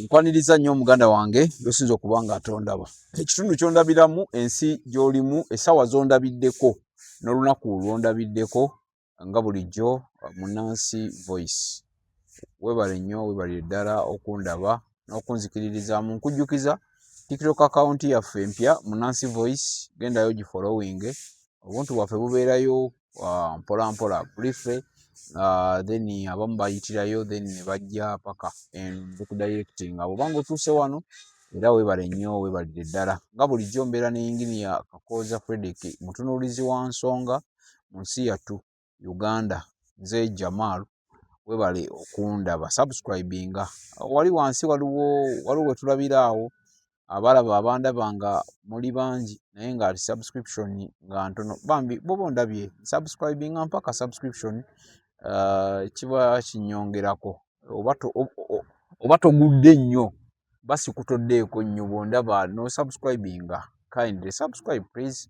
Nkwaniriza nnyo muganda wange lwosinza okuba nga atondaba. Ekitundu kyondabiramu, ensi gy'olimu, essaawa zondabiddeko n'olunaku lwondabiddeko nga bulijjo mu Nancy Voice. Weebale nnyo, weebalire ddala okundaba n'okunzikiririza. Nkujjukiza TikTok account yaffe empya mu Nancy Voice, gendayo gifollowing. Obuntu bwaffe bubeerayo mpola mpola briefly. Then abamu bayitirayo then ne bajja paka directing abo banga otuuse wano era weebale nnyo, weebalire ddala. Nga bulijjo mbeera ne Engineer Kakooza Frederick, mutunuulizi wa nsonga mu nsi yattu Uganda. Nze Jamal, weebale okundaba, subscribinga. Wali wansi waliwo we tulabira awo abalaba abandaba nga muli bangi naye nga subscription nga ntono. Bambi boba ondabye subscribinga mpaka subscription kiba kinyongerako. Oba togudde nnyo basi kutoddeeko nnyo bw'ondaba no subscribinga. Kindly subscribe please.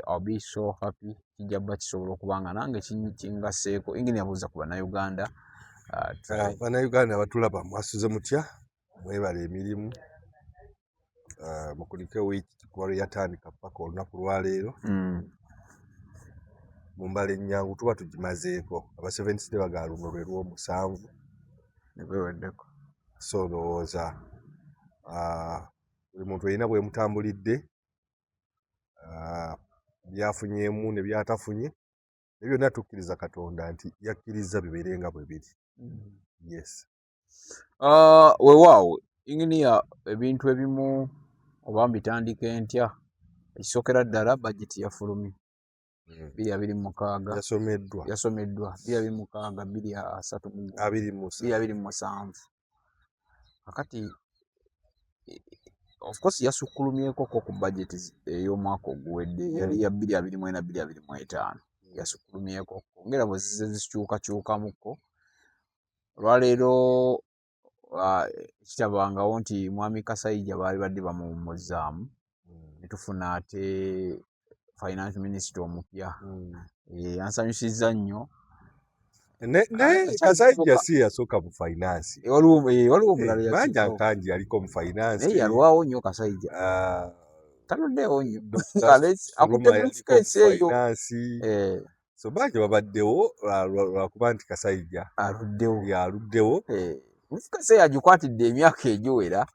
I'll be so happy. Kijja bba kisobola okuba nga nange kingasseeko. Engini yabuuza ku bannayuganda. Bannayuganda batulaba mwasuze mutya? Mwebale emirimu. Mukulike wiiki kuba yatandika paka olunaku lwaleero. Mu mbala ennyangu tuba tugimazeeko. Aba 70 Day bagala luno lwe lw'omusanvu. Nebeweddeko. So ndowooza buli muntu alina bwe mutambulidde, byafunyeemu ne byatafunye, ne byonna tukkiriza Katonda nti yakkiriza bibeere nga bwe biri. Yes. Weewaawo Engineer, ebintu ebimu oba mbitandika entya. Ekisookera ddala budget yafulumye 2026 yasomeddwa 2026 kakati of course yasukkulumyeko ku budget ey'omwaka oguwedde yali ya 2024-2025 yasukkulumyeko ngera bwe zikyukakyukamuko. Olwaleero kitabangawo nti Mwami Kasaija baali badde bamuwummuzaamu ne tufuna ate Finance Minister omupya. Yansanyusizza nnyo. Kasaija si yasooka mu finance. Waliwo omulala Banja Nkanji yaliko mu finance. Naye yalwawo nnyo Kasaija. Taluddeewo nnyo. Akutte briefcase eyo. So banja babaddewo lwakuba nti Kasaija aluddewo. Briefcase agikwatidde emyaka egiwera.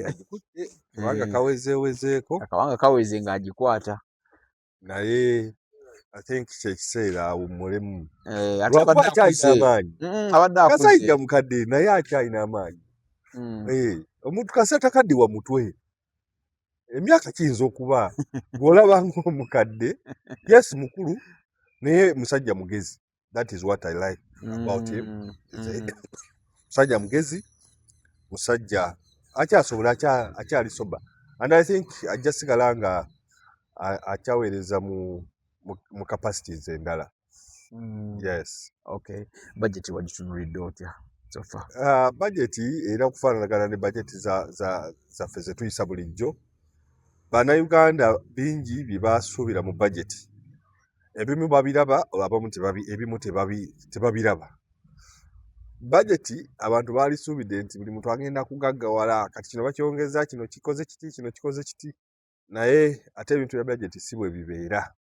Agikutte kubanga kawezeewezeeko. Akabanga kaweze ng'agikwata. Naye I think kyekiseera awummulemu. Lwakuba akyalina amaanyi. Kasaija mukadde naye akyalina amaanyi. Omuntu kase takaddiwa mutwe. Emyaka kiyinza okuba ng'olaba ng'omukadde. Yes, mukulu naye musajja mugezi. That is what I like about him. Musajja mugezi, musajja akyasobola akyali soba. And I think ajja sigala nga akyaweereza mu capacities endala. Yes. Okay. Budget wagitunulidde otya? Budget era okufaanagana ne budget zaffe ze tuyisa bulijjo. Bannayuganda bingi bye basuubira mu budget. Ebimu babiraba, ebimu tebabiraba. Budget abantu baalisuubidde nti buli muntu agenda kugaggawala, kati kino bakyongeza, kino kikoze kiti, kino kikoze kiti. Naye ate ebintu bya budget si bwe bibeera.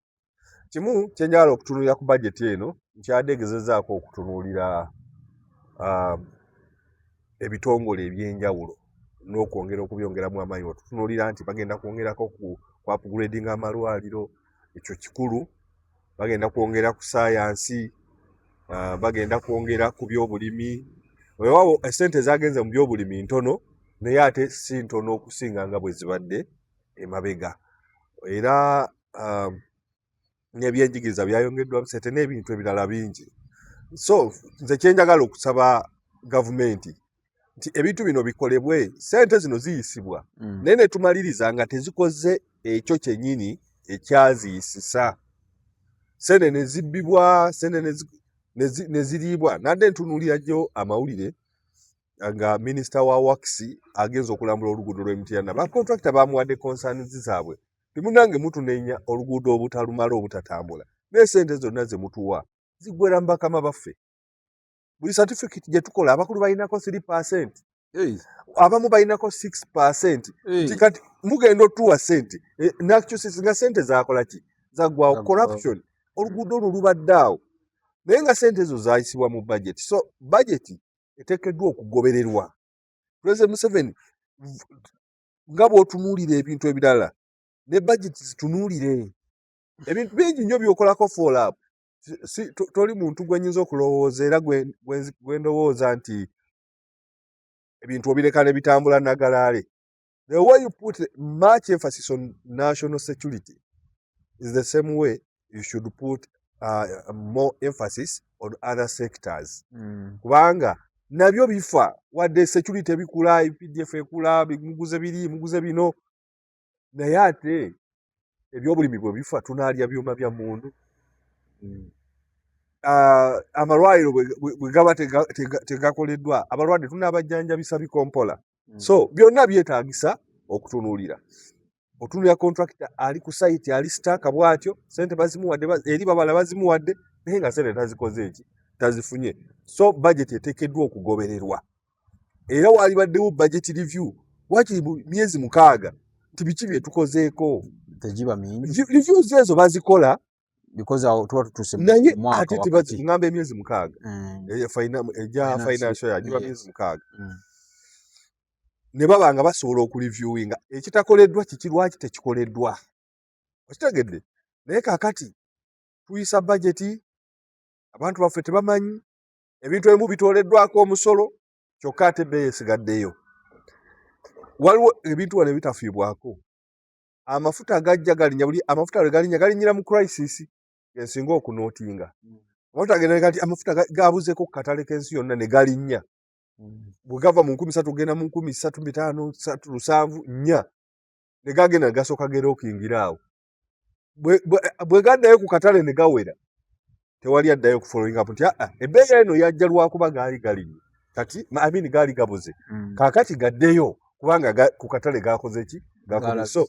Kimu kye njagala okutunuulira ku budget eno, nkyadegezezaako okutunuulira ebitongole eby'enjawulo n'okwongera okubyongeramu amaanyi. Otutunuulira nti bagenda kwongerako ku upgrading amalwaliro, ekyo kikulu. Bagenda kwongera ku saayansi, bagenda kwongera ku byobulimi. Weewaawo essente zagenze mu byobulimi ntono, naye ate si ntono okusinga nga bwe zibadde emabega. Era n'ebyenjigiriza byayongeddwa busente n'ebintu ebirala bingi. So nze kyenjagala okusaba gavumenti nti ebintu bino bikolebwe, ssente zino ziyisibwa naye ne tumaliriza nga tezikoze ekyo kyennyini ekyaziyisisa. Ssente ne zibbibwa, ssente ne ziriibwa. Nadde ntunuulira jjo amawulire nga minisita wa Works agenza okulambula oluguudo lw'Emityana. Bakontrakita bamuwadde concerns zaabwe. Timunange mutunenya oluguudo obutalumala obutatambula. N'essente zonna ze mutuwa ziggwera mu bakama baffe. Buli certificate gye tukola abakulu balinako 3%. abamu balinako 6%. Kati mugenda otuwa sente nakyusisinga sente zakola ki zaggwawo corruption oluguudo olwo lubadde awo naye nga sente ezo zayisibwa mu budget. So budget eteekeddwa okugobererwa. President Museveni nga bw'otunuulira ebintu ebirala ne budget zitunuulire. Ebintu bingi nnyo by'okolako follow up. Toli muntu gwenyinza okulowooza era gwe ndowooza nti ebintu obireka ne bitambula nagalaale. The way you put much emphasis on national security is the same way you should put more emphasis on other sectors. Kubanga nabyo bifa wadde security bikula, PDF ekula, muguze biri, muguze bino. Naye ate ebyobulimi bwe bifa tunaalya byuma bya muntu. Amalwaliro bwe gaba tegakoleddwa abalwadde tunaabajjanjabisa bikompola. So byonna byetaagisa okutunuulira. Otunulira contractor ali ku site ali sitaaka bw'atyo sente bazimuwadde eri babala bazimuwadde naye nga sente tazikoze eki tazifunye. So budget eteekeddwa okugobererwa era waalibaddewo budget review wakiri myezi 6 nti biki bye tukozeeko tegiba mingi. Reviews ezo bazikola because tuba tutuse naye ate tebazingamba emyezi 6 eja financial ya jiba myezi 6 ne baba nga basobola okureviewinga ekitakoleddwa kiki lwaki tekikoleddwa. Okitegedde naye kaakati tuyisa budget abantu baffe tebamanyi ebintu ebimu bitooleddwako omusolo kyokka ate ebbeeyi esigaddeyo. Waliwo ebintu wano ebitafiibwako. Amafuta agajja galinnya buli amafuta lwe galinyira mu crisis ensinga okunootinga. Amafuta agenda kati amafuta gabuzeeko ku katale k'ensi yonna ne galinnya. Bwe gava mu 13 genda mu 13,500 7 4 ne gagenda gasooka gerookingira awo. Bwe gaddayo ku katale ne gawera tewali addayo ku following up nti ebbeeyi eno yajja lwakuba gaali galinnye kati gaali gabuze kaakati gaddeyo kubanga ku katale gakoze ki gakoze. So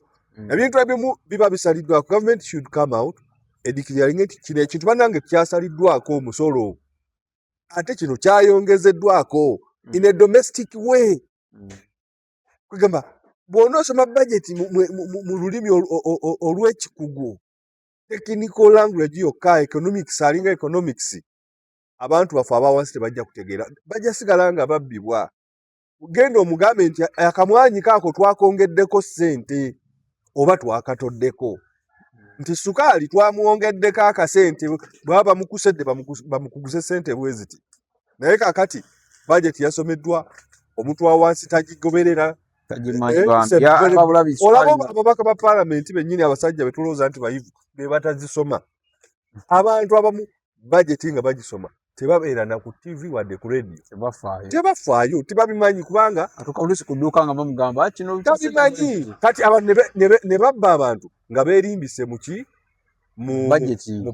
ebintu ebimu biba bisaliddwako. Government should come out edikiralinga nti kino ekintu bannange kyasaliddwako omusolo ate kino kyayongezeddwako in a domestic way. Kugamba bw'onoosoma budget mu lulimi olw'ekikugu technical language yokka economics alinga economics abantu baffe abawansi tebajja kutegeera bajja sigala nga babbibwa. Genda omugambe nti akamwanyi kaako twakongeddeko ssente oba twakatoddeko nti sukaali twamuwongeddeko akasente bwaba bamukusedde bamukuguse ssente bwe ziti. Naye kaakati budget yasomeddwa omuntu wa wansi tagigoberera olaba ababaka ba parliament bennyini abasajja betulowooza nti bayivu be batazisoma. Abantu abamu budget nga bagisoma tebabeera na ku TV wadde ku radio tebafaayo tebabimanyi kubanga oluusi kudduuka nga bamugamba kino tabimanyi. Kati abantu ne babba abantu nga beerimbise mu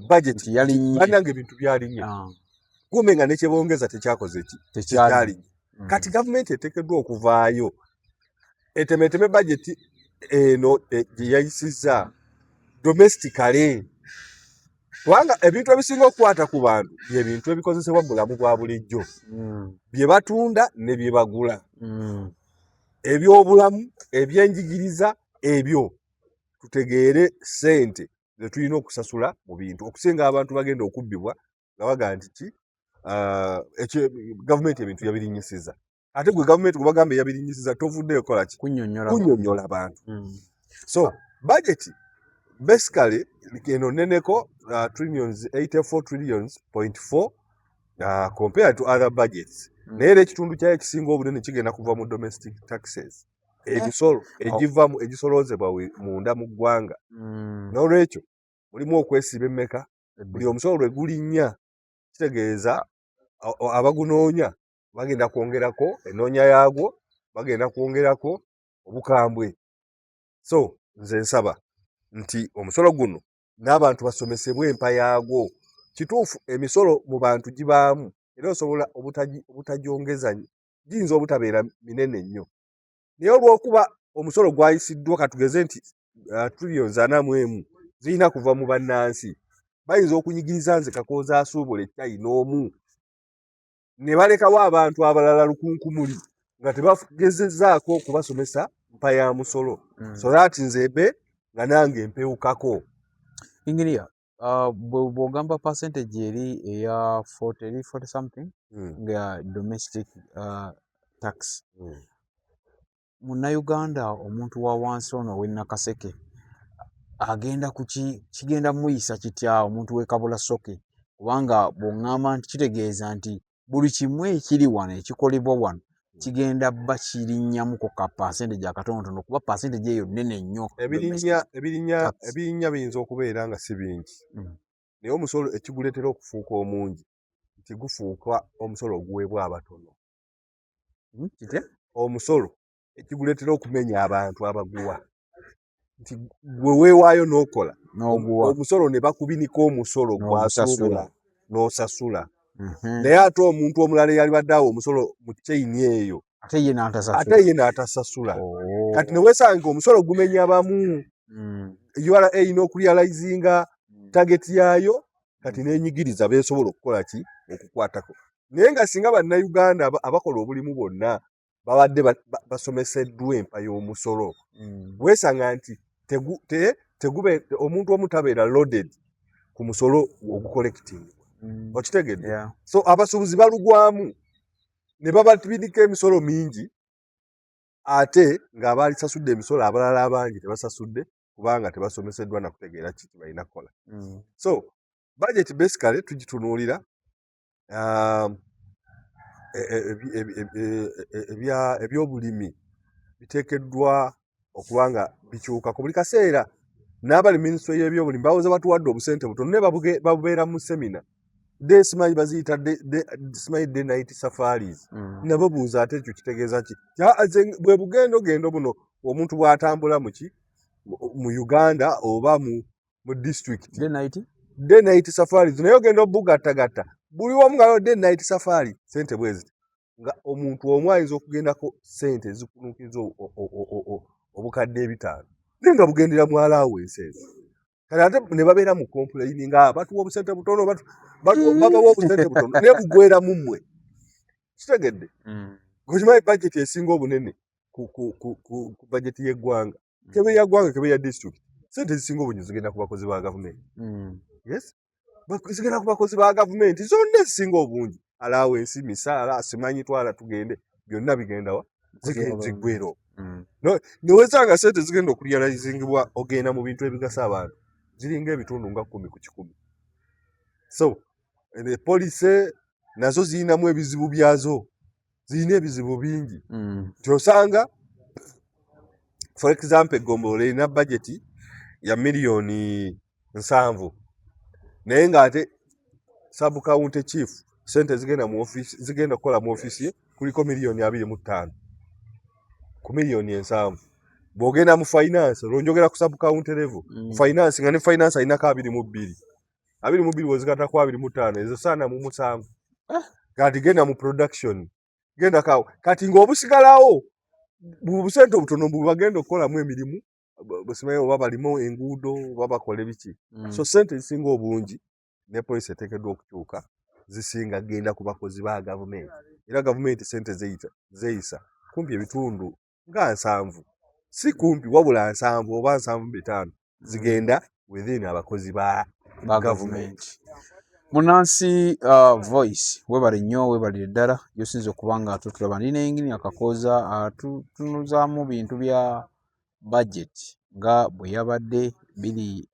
budget bannange ebintu byalinnya kumbe nga nekyebongeza tekyakoze tekyalinnya. Kati gavumenti eteekeddwa okuvaayo etemeteme budget eno gye yayisizza domestically kubanga ebintu ebisinga okukwata ku bantu byebintu ebikozesebwa mu bulamu bwa bulijjo bye batunda ne bye bagula. Ebyobulamu ebyenjigiriza ebyo tutegeere ssente ze tulina okusasula mu bintu okusinga abantu bagenda okubbibwa nga baga nti ki gavumenti ebintu yabirinnyisiza ate gwe gavumenti gwe bagamba yabirinnyisiza tovuddeyo kola ki kunnyonnyola abantu. So budget basically eno neneko trillions 84 trillions.4 compared to other budgets. Naye era ekitundu kyayo ekisinga obunene kigenda kuva mu domestic taxes ebisolo egisoloozebwa munda mu ggwanga. N'olwekyo mulimu okwesiba emmeka buli omusolo lwe gulinnya kitegeeza abagunoonya bagenda kwongerako enoonya yaagwo bagenda kwongerako obukambwe. So nze nsaba nti omusolo guno n'abantu basomesebwe empa yaagwo. Kituufu emisolo mu bantu gibaamu era osobola obutagyongeza giyinza obutabeera minene nnyo naye olw'okuba omusolo gwayisiddwa katugeze nti trillions 41 zirina kuva mu bannansi bayinza okunyigiriza nze Kakooza asuubula ekyayina omu ne balekawo abantu abalala lukunkumuli nga tebagezezzaako okubasomesa mpa ya musolo so that nzebe nga nange mpewukako. Engineer, bw'ogamba percentage eri eya 40 something nga domestic tax. Munnayuganda omuntu wa wansi ono w'Ennakaseke agenda kigenda muyisa kitya omuntu w'e Kabulassoke kubanga bw'oŋŋamba nti kitegeeza nti buli kimu ekiri wano ekikolebwa wano kigenda bba kirinnyamuko ka percentage akatonotono kuba percentage eyo nnene nnyo. Ebinnya biyinza okubeera nga si bingi naye omusolo ekiguleetera okufuuka omungi nti gufuuka omusolo oguweebwa abatono. Omusolo ekiguleetera okumenya abantu abaguwa nti gwe weewaayo n'okola omusolo ne bakubinika omusolo gw'asuubula n'osasula. Naye ate omuntu omulala eyali badde awo omusolo mu kyeyini eyo ate ye n'atasasula. Kati ne weesanga omusolo gumenya bamu URA erina okurealizinga target yayo kati n'enyigiriza beesobola okukola ki okukwatako. Naye nga singa bannayuganda abakola obulimu bonna babadde basomeseddwa empa y'omusolo weesanga nti omuntu omu tabeera loaded ku musolo ogukolekitivu. Okitegedde? So abasuubuzi balugwamu ne bababinika emisolo mingi ate ng'abaali sasudde emisolo abalala abangi tebasasudde kubanga tebasomeseddwa na kutegeera kiki balina kukola. So budget basically tugitunuulira ebyobulimi biteekeddwa okuba nga bikyuka ku buli kaseera. N'abali minisitule y'ebyobulimi bawooza batuwadde obusente butono naye babubeera mu semina simanyi baziyita simanyi day night safaris nababuuza ate ekyo kitegeeza ki bwe bugendogendo buno omuntu bw'atambula mu Uganda oba mu district day night safaris naye ogenda obugattagatta buli wamu nga day night safari sente bweziti nga omuntu omu ayinza okugendako sente ezikunuukiza obukadde 5 naye nga bugendera mu allowance ezo. Kati ate ne babeera mu complaini nga batuwa obusente butono babawa obusente butono naye bugwera mu mmwe. Kitegedde? Okimanyi budget esinga obunene ku budget y'eggwanga kebe ya ggwanga kebe ya district sente ezisinga obungi zigenda ku bakozi ba gavumenti. Yes, zigenda ku bakozi ba gavumenti zonna ezisinga obungi allowance misaala simanyi twala tugende byonna bigenda wa zigwera okwo. Neweesanga sente zigenda okurealizingibwa ogenda mu bintu ebigasa abantu ziringa ebitundu nga 10 ku 100. So police nazo zirinamu ebizibu byazo, zirina ebizibu bingi. Kyosanga for example Gombola erina budget ya million 7 naye ng'ate sub county chief sente zigenda kukola mu office kuliko million 25 ku million 7. Bw'ogenda mu finance olwonjogera ku sub county level finance nga ne finance alinako 22 wezigata ku 25 ezo saana mu 7 kati genda mu production genda kawo kati ng'obusigalawo busente obutono bwebagenda okukolamu emirimu busimaye oba balimu enguudo oba bakola biki. So sente zisinga obungi ne police eteekeddwa okukyuka zisinga genda ku bakozi ba gavumenti era gavumenti sente zeyisa kumpi ebitundu nga 7 si kumpi wabula 7 oba 7.5 zigenda within abakozi ba gavumenti. Munansi voice webale nnyo webale ddala yosinza okuba nga tulaba nina engini akakooza tunuzaamu bintu bya budget nga bwe yabadde 2026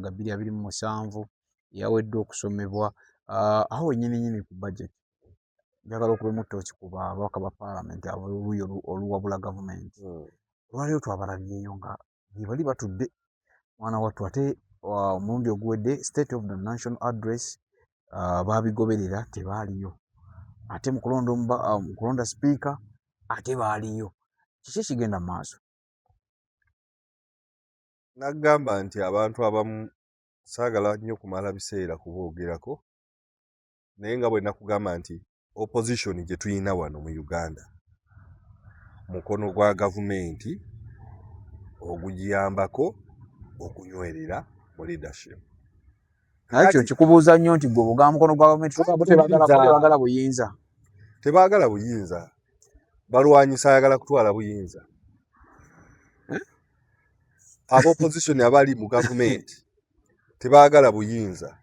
2027 yawedde okusomebwa aho nyini ku budget njagala okubemu ttooki ku babaka ba parliament ab'oluuyi oluwabula gavumenti. Olwaleero twabalabyeyo nga bali batudde mwana wattu ate omulundi oguwedde state of the national address babigoberera tebaaliyo ate mu kulonda speaker ate baaliyo. Kiki kigenda mu maaso? Nagamba nti abantu abamu saagala nnyo kumala biseera kuboogerako naye nga bwe nakugamba nti opposition gye tuyina wano mu Uganda mukono gwa gavumenti ogugiyambako okunywerera mu leadership. Nakyo kikubuuza nnyo nti gwe bugamba mukono gwa gavumenti tebagala buyinza. Tebaagala buyinza balwanyisa ayagala kutwala buyinza. Aba opposition abali mu government tebaagala buyinza.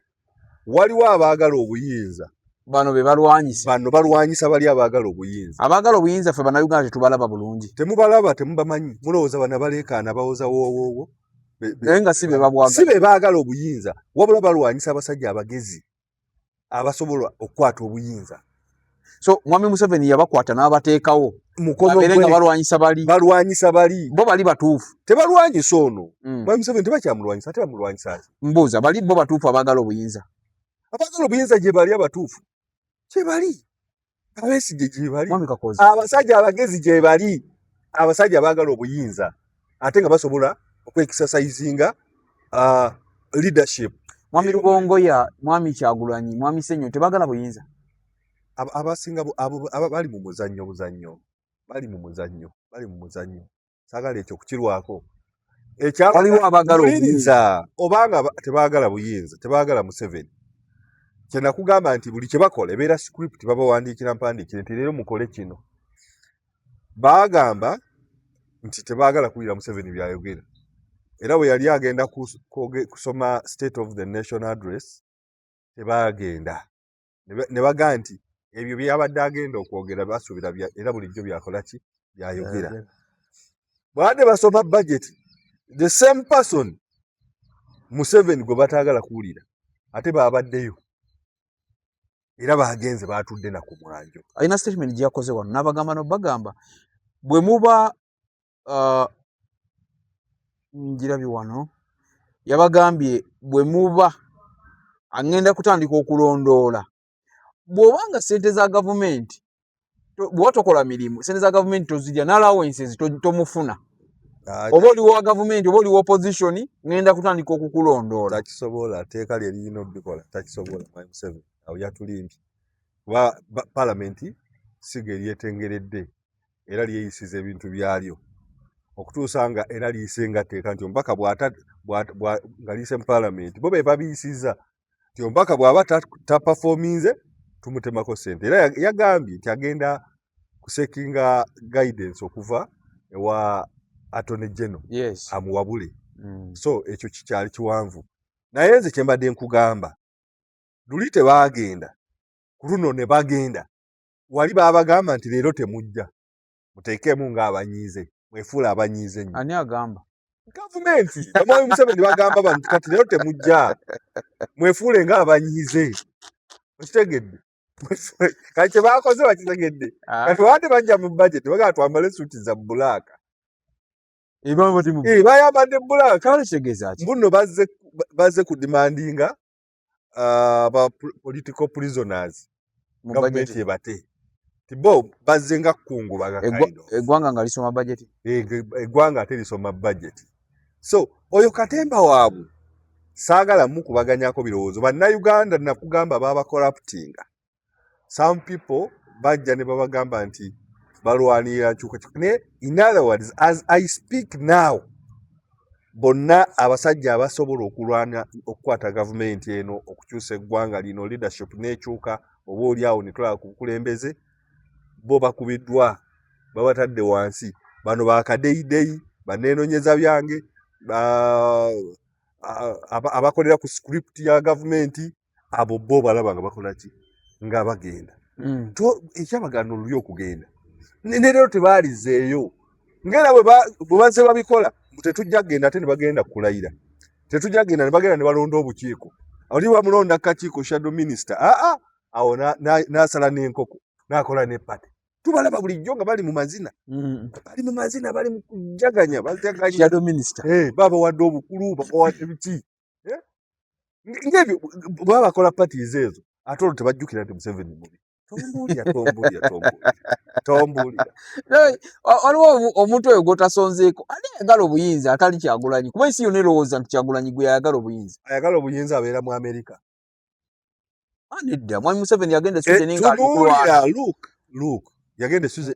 Waliwo abaagala obuyinza. Bano be balwanyisa. Bano balwanyisa bali abaagala obuyinza. Abaagala obuyinza ffe bannayuganda tetubalaba bulungi. Temubalaba, temubamanyi. Mulowooza bano baleekaana bawoza woowoowo. Naye nga si be babwagala. Si be baagala obuyinza. Wabula balwanyisa abasajja abagezi abasobola okukwata obuyinza. So Mwami Museveni yabakwata n'abateekawo mukono gwe nga balwanyisa bali bo bali batuufu. Tebalwanyisa ono. Mwami Museveni tebakyamulwanyisa ate bamulwanyisa ati. Mbuuza bali bo batuufu abaagala obuyinza. Abaagala obuyinza gye bali abatuufu. Gye bali. Abeesigye gye bali. Mwami Kakozi. Abasajja abagezi gye bali. Abasajja abaagala obuyinza ate nga basobola okwekisasayizinga leadership. Mwami Lugongoya, Mwami Kyagulanyi, Mwami Ssenyo tebaagala buyinza. Abasinga bali mu muzannyo. Bali mu muzannyo. Saagala ekyo kukirwako. Waliwo abaagala obuyinza. Obanga tebaagala buyinza, tebaagala Museveni. Kye nakugamba nti buli kye bakola ebeera script babawandiikira mpandiikire nti leero mukole kino. Baagamba nti tebaagala kuwulira Museveni byayogera. Era bwe yali agenda kusoma State of the Nation Address, tebaagenda. Ne baga nti ebyo byabadde agenda okwogera basuubira era bulijjo byakola ki byayogera. Bwadde basoma budget, the same person Museveni gwe bataagala kuwulira ate baabaddeyo era baagenze baatudde na ku mwanjo. Alina statement gye yakoze wano n'abagamba bagamba bwe muba njirabi wano yabagambye bwe muba agenda kutandika okulondoola bw'obanga ssente za gavumenti bw'oba tokola mirimu ssente za gavumenti tozirya n'allowances tomufuna. Oba oli wa gavumenti oba oli wa opposition ngenda kutandika okukulondoola. Takisobola teeka lye lirina obikola takisobola. Mwami Museveni awo yatulimbye kuba palamenti siga eryetengeredde era lyeyisiza ebintu byalyo okutuusa nga era liyisenga tteeka nti omubaka nga liyise mu palamenti bo be babiyisiza nti omubaka bw'aba tapafominze tumutemako ssente. Era yagambye nti agenda kusekinga guidance okuva ewa Attorney General amuwabule. So ekyo kikyali kiwanvu. Naye nze kye mbadde nkugamba luli tebaagenda ku luno ne bagenda wali baabagamba nti leero temujja muteekemu ng'abanyiize mwefuula abanyiize nnyo. Ani agamba? Gavumenti. Mwami Museveni bagamba bantu kati leero temujja mwefuule ng'abanyiize. Okitegedde? Kati kye baakoze bakitegedde. Kati wadde bajja mu budget bagamba twambale suuti za bbulaaka. Bayambadde bbulaaka. Mbuno bazze kudimandinga ba political prisoners. Gavumenti ebate. Tibo bazze nga kkungu bagakaido. Eggwanga nga lisoma budget. Eggwanga ate lisoma budget. So oyo Katemba waabwe saagala mukubaganyako birowoozo. Bannayuganda nakugamba baba corruptinga. Some people bajja ne babagamba nti balwanira nkyukakyuka. In other words, as I speak now, bonna abasajja abasobola okulwana okukwata gavumenti eno okukyusa eggwanga lino leadership n'ekyuka oba oli awo ne tulaba ku bukulembeze bo bakubiddwa babatadde wansi. Bano baakadeyideyi banneenoonyeza byange abakolera ku script ya gavumenti abo bo balaba nga bakola ki nga bagenda. Ekyabagana oluli okugenda ne leero tebaalizeeyo ngera bwe bazze babikola tetujja kugenda ate ne bagenda kulayira. Tetujja kugenda ne bagenda ne balonda obukiiko. Oli bamulonda kakiiko shadow minister awo n'asala n'enkoko n'akola ne pate. Tubalaba bulijjo nga bali mu mazina. Bali mu mazina bali mu kujaganya bazaganya. Shadow minister. Baba wadde obukulu bawadde biki. Ng'ebyo bw'aba bakola parties ezo ate olwo tebajjukira nti Museveni mubi. Tombulira. Waliwo omuntu oyo gotasonzeeko ani ayagala obuyinza atali Kyagulanyi kuba ensi yonna erowooza nti Kyagulanyi gwe yayagala obuyinza. Ayagala obuyinza abeera mu Amerika. Nedda Mwami Museveni yagenda e Sweden ng'ali kulwana. Look. Yagenda Sweden.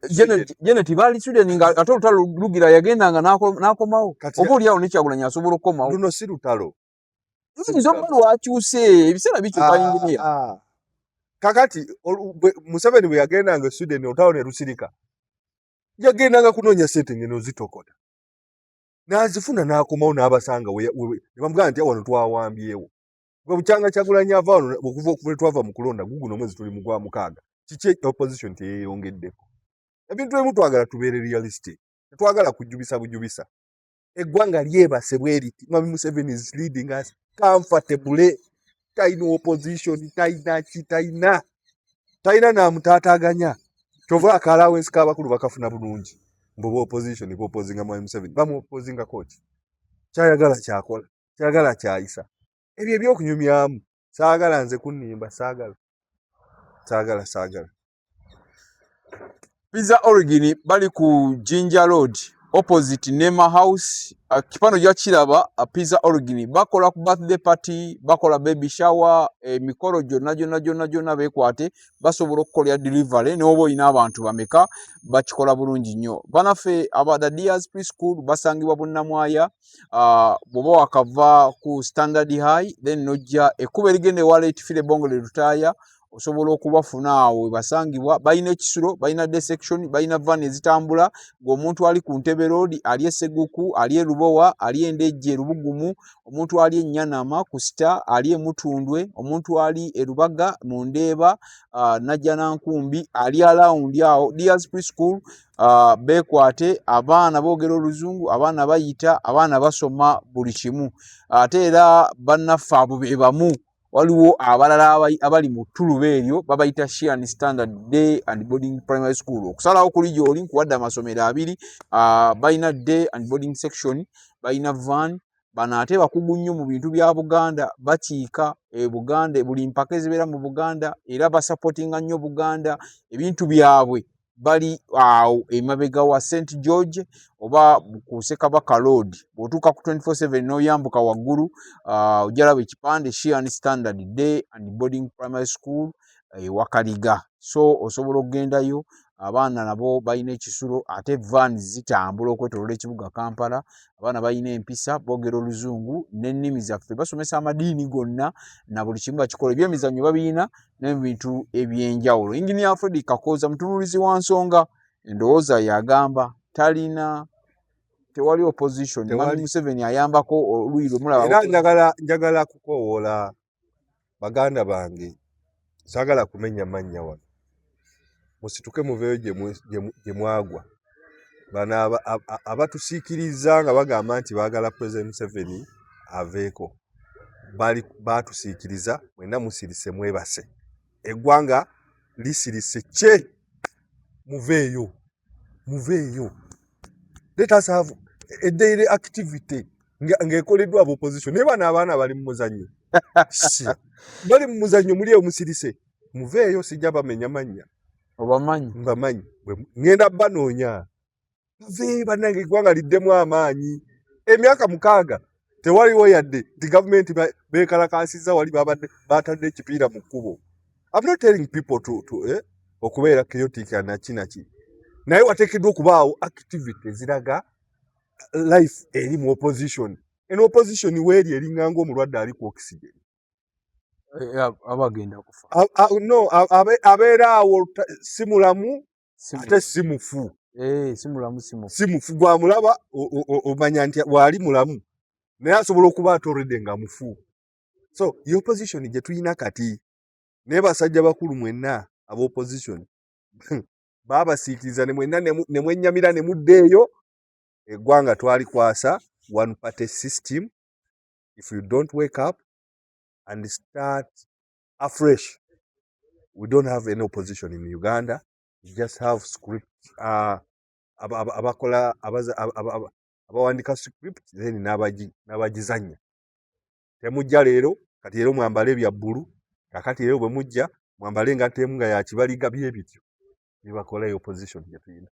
Janet baali Sweden nga ate olutalo lugira yagendanga n'akomawo. Oba oli awo ne Kyagulanyi asobola okukomawo. Luno si lutalo. Luyinza okuba lwakyuse ebiseera bikyuka injiniya. Kakati Museveni bwe yagendanga e Sweden olutalo ne lusirika. yagendanga kunoonya ssente ngeno zitokota n'azifuna n'akomawo n'abasanga ne bamugamba nti wano twawambyewo gwe bukyanga Kyagulanyi ava wano okuva okuva twava mu kulonda guguno omwezi tuli mu gwa mukaaga kiki opposition teyeeyongeddeko ebintu ebimu twagala tubeere realistic tetwagala kujubisa bujubisa eggwanga lyebase bwe riti Mwami Museveni is leading us comfortably talina opposition talina namutaataganya kyova akalawensi k'abakulu bakafuna bulungi mbu opposition bopozinga Mwami Museveni bamuopozinga koki kyayagala kyakola kyagala kyayisa ebyo ebyokunyumyamu saagala nze kunnimba saagala Pizza Origin bali ku Jinja Road opposite Nema House. Kipano gya kiraba Pizza Origin bakola ku birthday party, bakola baby shower, mikolo gyonna bekwate basobola okukola delivery n'oba oyina abantu bameka bakikola bulungi nnyo. Banaffe abada Diaz Preschool basangibwa Bunnamwaya, bwoba wakava ku Standard High then nojja ekkuba erigenda ewala etifire Bongole Lutaaya osobola okubafuna awo basangibwa balina ekisulo balina D section balina van ezitambula ng'omuntu ali ku Ntebe Road ali Seguku ali Lubowa ali Endejje Lubugumu omuntu ali Nyanama ku Star ali Mutundwe omuntu ali Erubaga mu Ndeeba najja Nankumbi ali around awo Diaz Preschool bekwate abaana boogera oluzungu abaana bayita abaana basoma buli kimu ate era bannaffe abo be bamu waliwo abalala abali mu Tuluba eryo babayita Shian Standard Day and Boarding Primary School okusalawo kuli gy'oli nkuwadde amasomero abiri balina Day and Boarding Section balina van bano ate bakugu nnyo mu bintu bya Buganda bakiika Buganda buli mpaka ezibeera mu Buganda era basupportinga nnyo Buganda ebintu byabwe bali awo emabega wa St George oba ku Ssekabaka Road bw'otuuka ku 24/7 n'oyambuka waggulu ojalaba ekipande Shian Standard Day and Boarding Primary School Wakaliga so osobola okugendayo abaana nabo balina ekisulo ate van zitambula okwetooloola ekibuga Kampala abaana balina empisa boogera oluzungu n'ennimi zaffe basomesa amadiini gonna na buli kimu bakikola ebyemizannyo babiina n'ebintu ebyenjawulo. Engineer Fred Kakooza mutunuulizi wa nsonga endowooza yagamba talina tewali opposition Mwami Museveni ayambako oluuyi lwemulaba era njagala kukoowoola baganda bange saagala kumenya mannya wano musituke muveeyo gye mwagwa bano abatusiikiriza nga bagamba nti baagala President Museveni aveeko baatusiikiriza mwenna musirise mwebase eggwanga lisirise kye muveeyo let us have a daily activity ng'ekoleddwa opposition naye bano abaana bali mu muzannyo bali mu muzannyo muli eyo musirise muveeyo sijja bamenya mannya mbamanyi ngenda banoonya muveeyo bannange eggwanga liddemu amaanyi emyaka 6 tewaliwo yadde nti gavumenti beekalakaasizza wali batadde ekipiira mu kkubo. I'm not telling people to okubeera chaotic nakinaki naye wateekeddwa okubaawo activity ziraga life eri mu opposition en opposition weeri eringanga omulwadde ali ku oxygen abagenda kufa no abeera awo simulamu ate simufu simufu gwamulaba omanya nti waali mulamu naye asobola okuba atorede nga mufu so the opposition gye tulina kati naye basajja bakulu mwenna aba opposition baabasiikiriza ne mwenna ne mwennyamira ne muddeeyo eggwanga twalikwasa one party system. If you don't wake up and start afresh, we don't have any opposition in Uganda. We just have script abakola abawandika script then n'abagizanya. Temujja leero kati leero mwambale bya bbulu kakati leero bwe mujja mwambale nga temu nga ya kibaliga bye bityo bibakola opposition gye tulina.